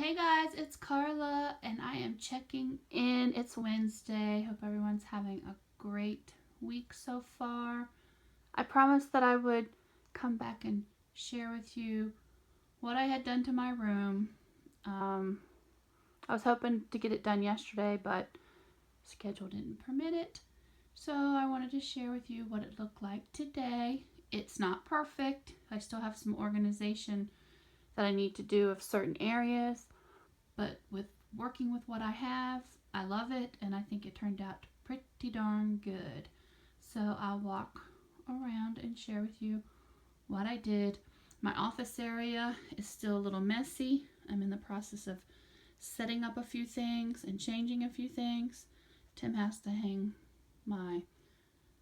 Hey guys, it's Carla and I am checking in. It's Wednesday. Hope everyone's having a great week so far. I promised that I would come back and share with you what I had done to my room. I was hoping to get it done yesterday, but schedule didn't permit it. So I wanted to share with you what it looked like today. It's not perfect. I still have some organization that I need to do of certain areas. But with working with what I have, I love it, and I think it turned out pretty darn good. So I'll walk around and share with you what I did. My office area is still a little messy. I'm in the process of setting up a few things and changing a few things. Tim has to hang my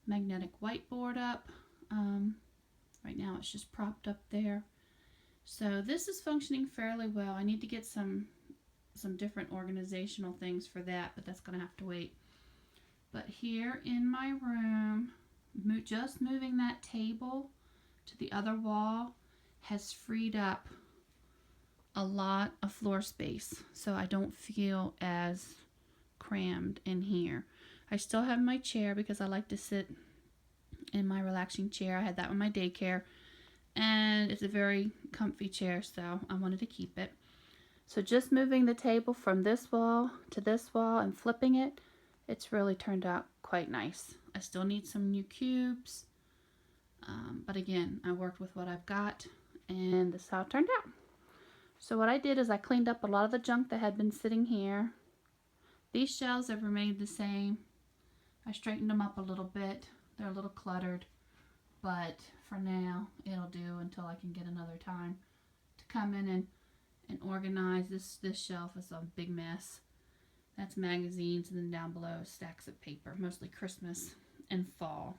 magnetic whiteboard up. Right now it's just propped up there. So this is functioning fairly well. I need to get some different organizational things for that, but that's going to have to wait. But here in my room, just moving that table to the other wall has freed up a lot of floor space, so I don't feel as crammed in here. I still have my chair because I like to sit in my relaxing chair. I had that with my daycare, and it's a very comfy chair, so I wanted to keep it. So just moving the table from this wall to this wall and flipping it, it's really turned out quite nice. I still need some new cubes, but again, I worked with what I've got, and this is how it turned out. So what I did is I cleaned up a lot of the junk that had been sitting here. These shelves have remained the same. I straightened them up a little bit. They're a little cluttered, but for now, it'll do until I can get another time to come in and organize. This shelf is a big mess. That's magazines, and then down below stacks of paper, mostly Christmas and fall.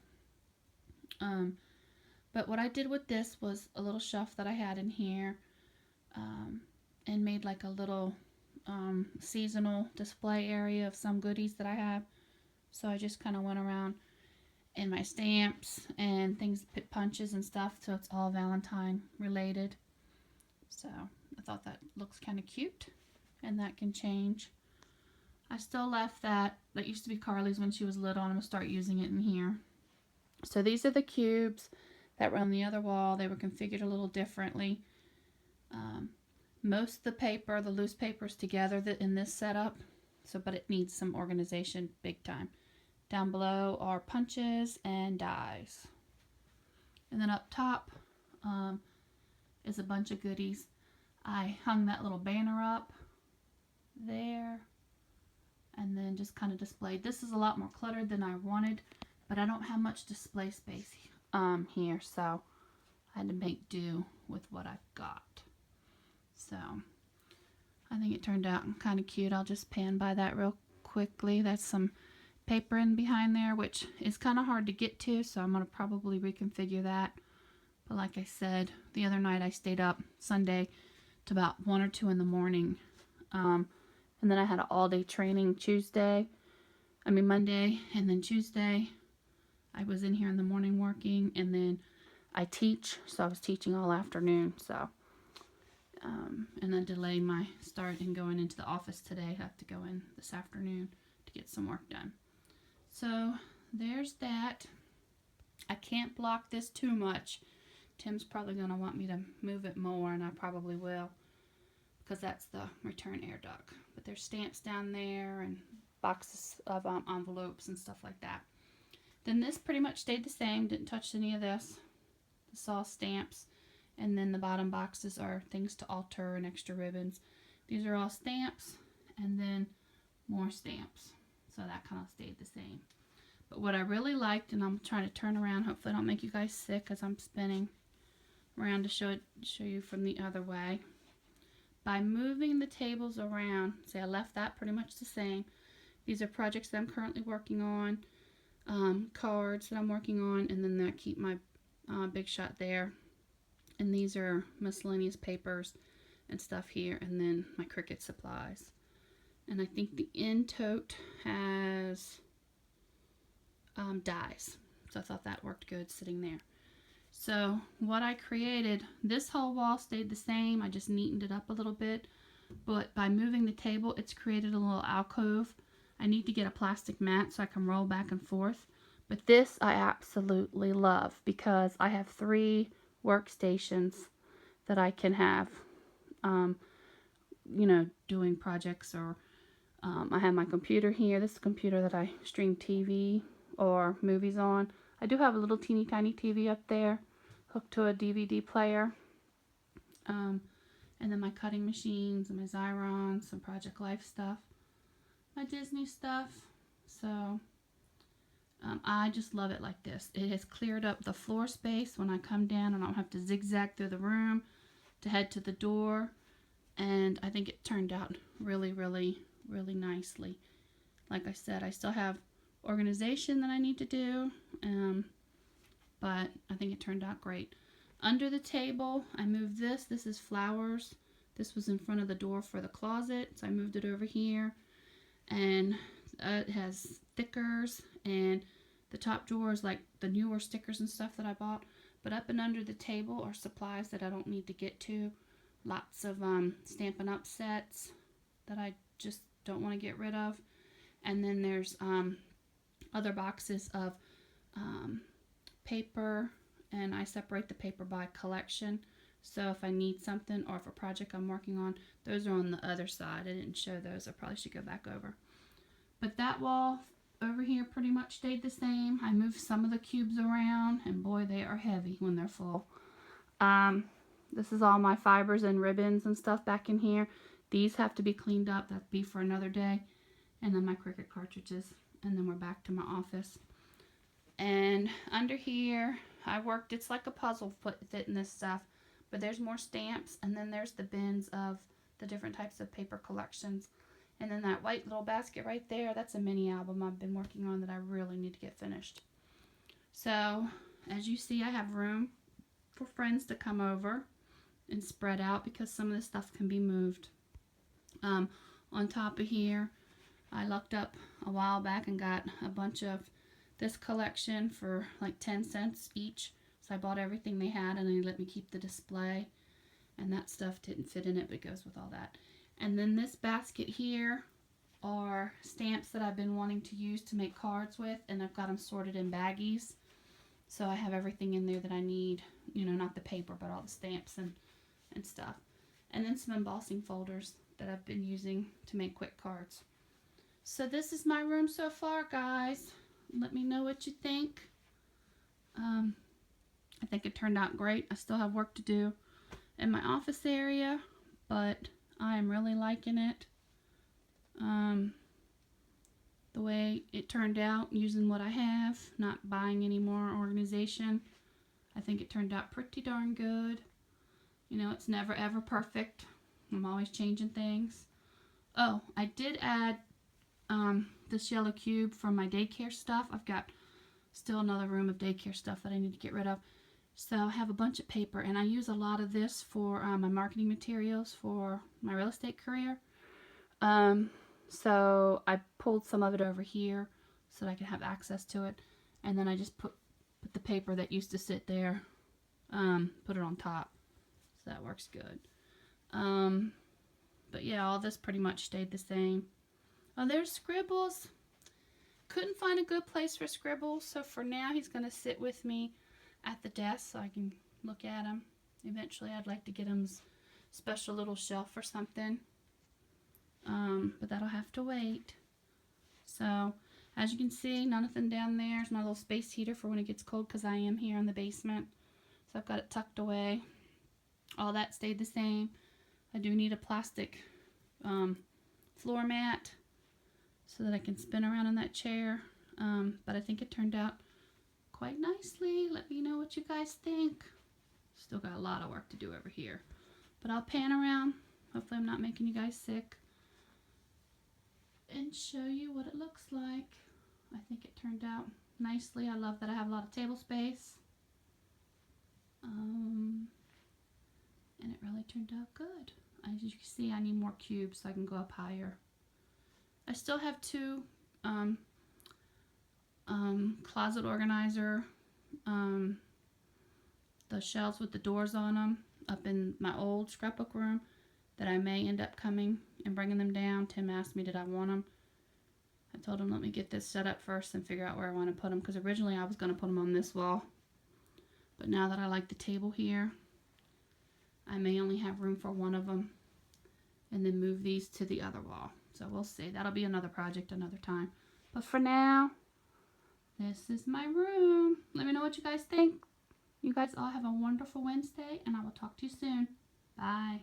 But what I did with this was a little shelf that I had in here, and made like a little seasonal display area of some goodies that I have. So I just kind of went around in my stamps and things, punches and stuff, so it's all Valentine related. So I thought that looks kind of cute, and that can change. I still left that used to be Carly's when she was little, and I'm going to start using it in here. So these are the cubes that were on the other wall. They were configured a little differently. Most of the paper, the loose paper, is together in this setup, but it needs some organization big time. Down below are punches and dies. And then up top is a bunch of goodies. I hung that little banner up there, and then just kind of displayed. This is a lot more cluttered than I wanted, but I don't have much display space here, so I had to make do with what I've got. So I think it turned out kind of cute. I'll just pan by that real quickly. That's some paper in behind there, which is kind of hard to get to, so I'm going to probably reconfigure that. But like I said, the other night I stayed up Sunday to about 1 or 2 in the morning, and then I had an all-day training Monday, and then Tuesday I was in here in the morning working, and then I teach, so I was teaching all afternoon. So and then delay my start and going into the office today. I have to go in this afternoon to get some work done. So there's that. I can't block this too much. Tim's probably going to want me to move it more, and I probably will, because that's the return air duct. But there's stamps down there and boxes of envelopes and stuff like that. Then this pretty much stayed the same. Didn't touch any of this. This is all stamps. And then the bottom boxes are things to alter and extra ribbons. These are all stamps, and then more stamps. So that kind of stayed the same. But what I really liked, and I'm trying to turn around, hopefully I don't make you guys sick as I'm spinning around to show you from the other way. By moving the tables around, see, I left that pretty much the same. These are projects that I'm currently working on, cards that I'm working on, and then I keep my Big Shot there. And these are miscellaneous papers and stuff here, and then my Cricut supplies. And I think the end tote has dies. So I thought that worked good sitting there. So what I created, this whole wall stayed the same. I just neatened it up a little bit. but by moving the table, it's created a little alcove. I need to get a plastic mat so I can roll back and forth. But this I absolutely love because I have 3 workstations that I can have, doing projects, or I have my computer here. This is a computer that I stream TV or movies on. I do have a little teeny tiny TV up there hooked to a DVD player. And then my cutting machines and my Xyrons, some Project Life stuff, my Disney stuff. So I just love it like this. It has cleared up the floor space when I come down, and I don't have to zigzag through the room to head to the door. And I think it turned out really, really, really nicely. Like I said, I still have organization that I need to do, but I think it turned out great. Under the table, I moved this. This is flowers. This was in front of the door for the closet, so I moved it over here. And it has stickers, and the top drawer is like the newer stickers and stuff that I bought. But up and under the table are supplies that I don't need to get to. Lots of Stampin' Up sets that I just don't want to get rid of. And then there's other boxes of paper, and I separate the paper by collection. So if I need something, or if a project I'm working on, those are on the other side. I didn't show those. I probably should go back over. But that wall over here pretty much stayed the same. I moved some of the cubes around, and boy, they are heavy when they're full. This is all my fibers and ribbons and stuff back in here. These have to be cleaned up. That'd be for another day. And then my Cricut cartridges. And then we're back to my office. And under here, I worked, it's like a puzzle fitting this stuff. But there's more stamps, and then there's the bins of the different types of paper collections. And then that white little basket right there, that's a mini album I've been working on that I really need to get finished. So, as you see, I have room for friends to come over and spread out because some of this stuff can be moved. On top of here, I looked up a while back and got a bunch of this collection for like 10 cents each. So I bought everything they had, and they let me keep the display. And that stuff didn't fit in it, but it goes with all that. And then this basket here are stamps that I've been wanting to use to make cards with, and I've got them sorted in baggies. So I have everything in there that I need, not the paper, but all the stamps and stuff. And then some embossing folders that I've been using to make quick cards. So this is my room so far, guys. Let me know what you think. I think it turned out great. I still have work to do in my office area, but I am really liking it. The way it turned out, using what I have, not buying any more organization. I think it turned out pretty darn good. It's never ever perfect. I'm always changing things. Oh, I did add this yellow cube from my daycare stuff. I've got still another room of daycare stuff that I need to get rid of. So I have a bunch of paper, and I use a lot of this for my marketing materials for my real estate career. So I pulled some of it over here so that I can have access to it. And then I just put the paper that used to sit there, put it on top. So that works good. But yeah, all this pretty much stayed the same. Oh, there's Scribbles. Couldn't find a good place for Scribbles, so for now he's going to sit with me at the desk so I can look at him. Eventually I'd like to get him a special little shelf or something. But that'll have to wait. So, as you can see, nothing down there. There's my little space heater for when it gets cold because I am here in the basement. So I've got it tucked away. All that stayed the same. I do need a plastic floor mat so that I can spin around in that chair. But I think it turned out quite nicely. Let me know what you guys think. Still got a lot of work to do over here. But I'll pan around. Hopefully I'm not making you guys sick. And show you what it looks like. I think it turned out nicely. I love that I have a lot of table space. And it really turned out good. As you can see, I need more cubes so I can go up higher. I still have 2 closet organizer, the shelves with the doors on them up in my old scrapbook room that but I may end up coming and bringing them down. Tim asked me, did I want them? I told him, let me get this set up first and figure out where I want to put them, because originally I was going to put them on this wall. But now that I like the table here, I may only have room for one of them and then move these to the other wall. So we'll see. That'll be another project another time. But for now, this is my room. Let me know what you guys think. You guys all have a wonderful Wednesday, and I will talk to you soon. Bye.